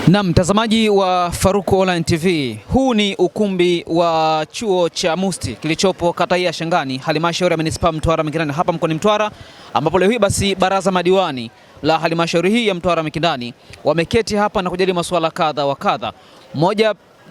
Na mtazamaji wa Faruku Online TV, huu ni ukumbi wa chuo cha Musti kilichopo kata ya Shangani, halmashauri ya manispaa Mtwara Mikindani, hapa mkoani Mtwara, ambapo leo hii basi baraza madiwani la halmashauri hii ya Mtwara Mikindani wameketi hapa na kujadili masuala kadha wa kadha.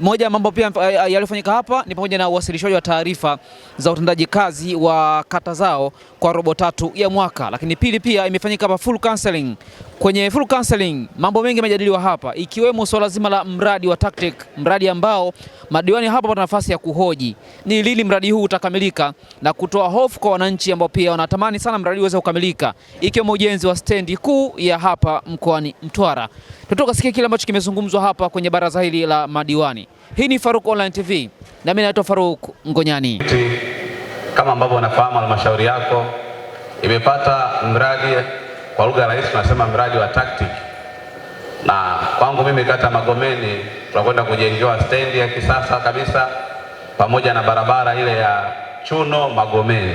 Moja mambo pia yaliyofanyika hapa ni pamoja na uwasilishaji wa taarifa za utendaji kazi wa kata zao kwa robo tatu ya mwaka. Lakini pili pia imefanyika hapa full counseling. Kwenye full counseling mambo mengi yamejadiliwa hapa, ikiwemo swala zima la mradi wa TACTIC, mradi ambao madiwani hapa wana nafasi ya kuhoji ni lini mradi huu utakamilika na kutoa hofu kwa wananchi ambao pia wanatamani sana mradi uweze kukamilika, ikiwemo ujenzi wa stendi kuu ya hapa mkoani Mtwara. Tutoka sikia kile ambacho kimezungumzwa hapa kwenye baraza hili la madiwani. Hii ni Faruku Online TV na mimi naitwa Faruk Ngonyani. Kama ambavyo unafahamu, halmashauri yako imepata mradi, kwa lugha rahisi tunasema mradi wa TACTIC, na kwangu mimi kata Magomeni tunakwenda kujengewa stendi ya kisasa kabisa pamoja na barabara ile ya Chuno Magomeni.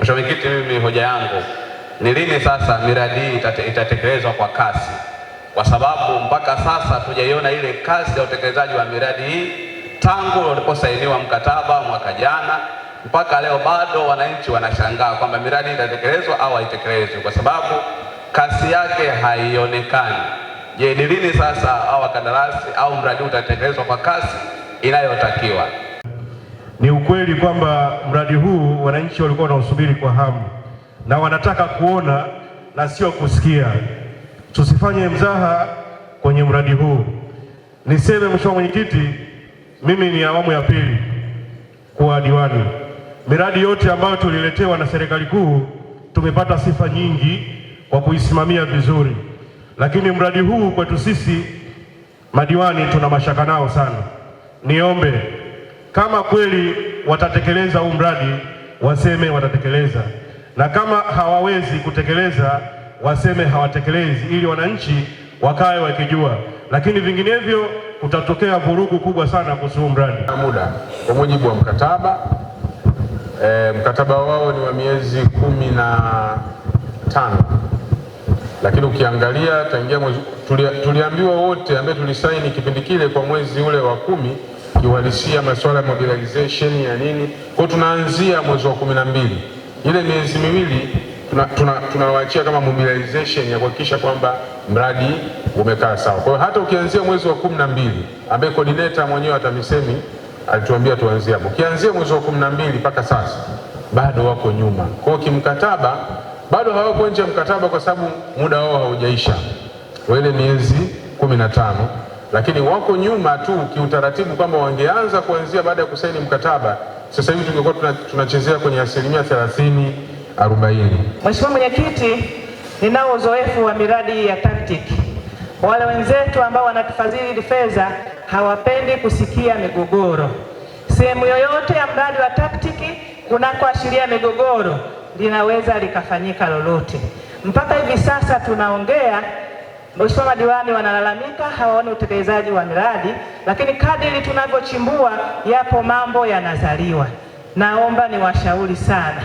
Mheshimiwa Mwenyekiti, mimi hoja yangu ni lini sasa miradi hii itatekelezwa kwa kasi, kwa sababu mpaka sasa tujaiona ile kasi ya utekelezaji wa miradi hii tangu uliposainiwa mkataba mwaka jana mpaka leo. Bado wananchi wanashangaa kwamba miradi itatekelezwa au haitekelezwi, kwa sababu kasi yake haionekani. Je, ni lini sasa au wakandarasi au mradi utatekelezwa kwa kasi inayotakiwa? Ni ukweli kwamba mradi huu wananchi walikuwa wanausubiri kwa hamu na wanataka kuona na sio kusikia. Tusifanye mzaha kwenye mradi huu. Niseme Mheshimiwa Mwenyekiti, mimi ni awamu ya pili kuwa diwani. Miradi yote ambayo tuliletewa na serikali kuu tumepata sifa nyingi kwa kuisimamia vizuri, lakini mradi huu kwetu sisi madiwani tuna mashaka nao sana. Niombe kama kweli watatekeleza huu mradi waseme watatekeleza, na kama hawawezi kutekeleza waseme hawatekelezi, ili wananchi wakae wakijua, lakini vinginevyo kutatokea vurugu kubwa sana kuhusu mradi. Muda kwa mujibu wa mkataba, mkataba wao ni wa miezi 15, lakini ukiangalia tangia mwezi tuliambiwa wote ambaye tulisaini kipindi kile kwa mwezi ule wa 10 kiuhalisia masuala ya mobilization ya nini, kwa tunaanzia mwezi wa 12, ile miezi miwili tunawaachia kama mobilization ya kuhakikisha kwamba mradi umekaa sawa. Kwa hiyo hata ukianzia mwezi wa 12 ambaye coordinator mwenyewe wa TAMISEMI alituambia tuanzie hapo, ukianzia mwezi wa 12 mpaka sasa bado wako nyuma. Kwa hiyo kimkataba bado hawako nje ya mkataba, kwa sababu muda wao haujaisha wa ile miezi 15, lakini wako nyuma tu kiutaratibu, kwamba wangeanza kuanzia baada ya kusaini mkataba, sasa hivi tungekuwa tunachezea kwenye 30-40. Mheshimiwa Mwenyekiti, ninao uzoefu wa miradi ya TACTIC. Wale wenzetu ambao wanatufadhili fedha hawapendi kusikia migogoro. Sehemu yoyote ya mradi wa TACTIC kunakoashiria migogoro linaweza likafanyika lolote. Mpaka hivi sasa tunaongea, Mheshimiwa madiwani wanalalamika hawaoni utekelezaji wa miradi, lakini kadiri tunavyochimbua yapo mambo yanazaliwa. Naomba niwashauri sana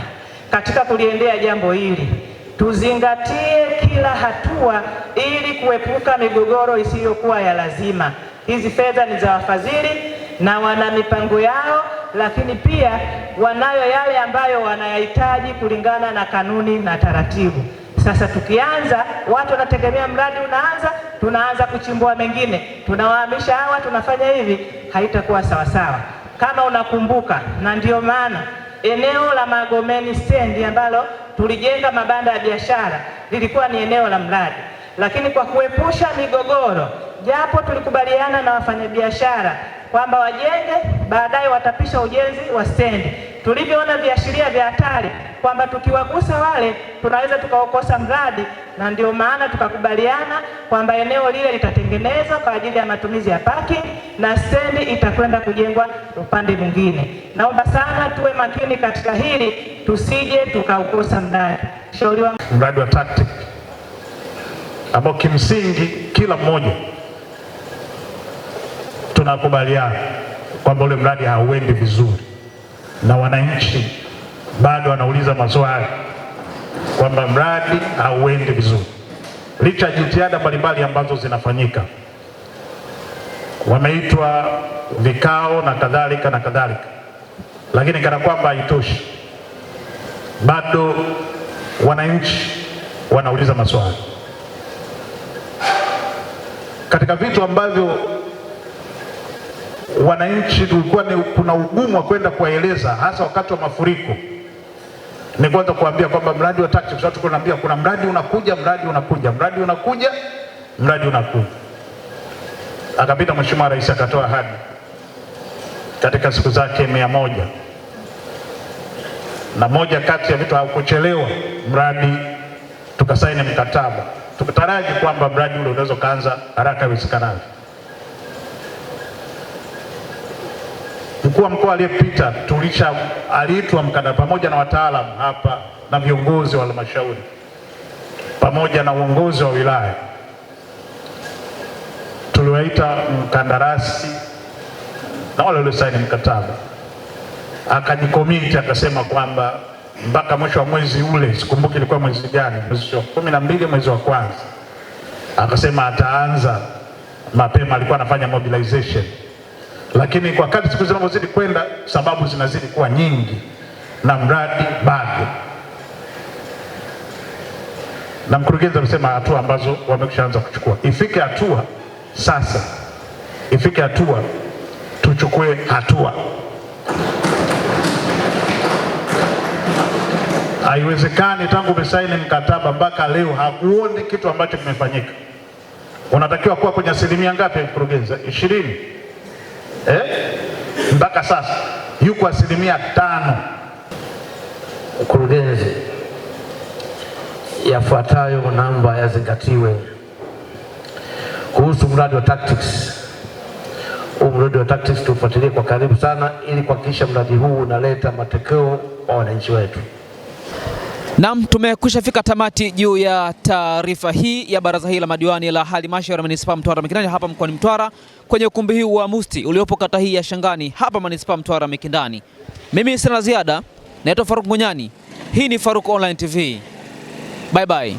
katika kuliendea jambo hili, tuzingatie kila hatua ili kuepuka migogoro isiyokuwa ya lazima. Hizi fedha ni za wafadhili na wana mipango yao, lakini pia wanayo yale ambayo wanayahitaji kulingana na kanuni na taratibu. Sasa tukianza, watu wanategemea mradi unaanza, tunaanza kuchimbua mengine, tunawahamisha hawa, tunafanya hivi, haitakuwa sawasawa. Kama unakumbuka, na ndio maana eneo la Magomeni stendi ambalo tulijenga mabanda ya biashara lilikuwa ni eneo la mradi, lakini kwa kuepusha migogoro, japo tulikubaliana na wafanyabiashara kwamba wajenge, baadaye watapisha ujenzi wa stendi, tulivyoona viashiria vya hatari kwamba tukiwagusa wale tunaweza tukaokosa mradi, na ndio maana tukakubaliana kwamba eneo lile litatengenezwa kwa ajili ya matumizi ya parking na stendi itakwenda kujengwa upande mwingine. Naomba sana tuwe makini katika hili, tusije tukaukosa mradi. Shauri wangu mradi wa TACTIC ambao kimsingi kila mmoja tunakubaliana kwamba ule mradi hauendi vizuri, na wananchi bado wanauliza maswali kwamba mradi hauendi vizuri licha ya jitihada mbalimbali ambazo zinafanyika. wameitwa vikao na kadhalika na kadhalika, lakini kana kwamba haitoshi, bado wananchi wanauliza maswali. Katika vitu ambavyo wananchi tulikuwa kuna ugumu wa kwenda kuwaeleza, hasa wakati wa mafuriko, ni kwanza kuambia kwamba mradi wa TACTICS, watu kunaambia kuna mradi unakuja, mradi unakuja, mradi unakuja, mradi unakuja. Akapita Mheshimiwa Rais akatoa ahadi katika siku zake 100, na moja kati ya vitu hakuchelewa mradi, tukasaini mkataba, tukataraji kwamba mradi ule unaweza kuanza haraka iwezekanavyo. Mkuu wa mkoa aliyepita aliitwa mkanda pamoja na wataalamu hapa na viongozi wa halmashauri pamoja na uongozi wa wilaya. Tuliwaita mkandarasi na wale waliosaini mkataba, akajikomiti akasema kwamba mpaka mwisho wa mwezi ule, sikumbuki ilikuwa mwezi gani, mwezi wa 12 mwezi wa kwanza, akasema ataanza mapema. Alikuwa anafanya mobilization, lakini kwa kadri siku zinavyozidi kwenda, sababu zinazidi kuwa nyingi na mradi bado. Na mkurugenzi alisema hatua ambazo wameshaanza kuchukua. Ifike hatua sasa, ifike hatua tuchukue hatua. Haiwezekani tangu umesaini mkataba mpaka leo hakuoni kitu ambacho kimefanyika. Unatakiwa kuwa kwenye asilimia ngapi mkurugenzi? 20. Mpaka sasa yuko asilimia 5. Mkurugenzi, yafuatayo namba yazingatiwe kuhusu mradi wa TACTICS. Mradi wa TACTICS tufuatilie kwa karibu sana ili kuhakikisha mradi huu unaleta matokeo kwa wananchi wetu. Naam, tumekwisha fika tamati juu ya taarifa hii ya baraza hili la madiwani la halmashauri ya manispaa Mtwara Mikindani hapa mkoani Mtwara kwenye ukumbi huu wa Musti uliopo kata hii ya Shangani hapa manispaa Mtwara Mikindani. Mimi sina ziada, naitwa Faruku Ngonyani. Hii ni Faruku Online TV. Bye bye.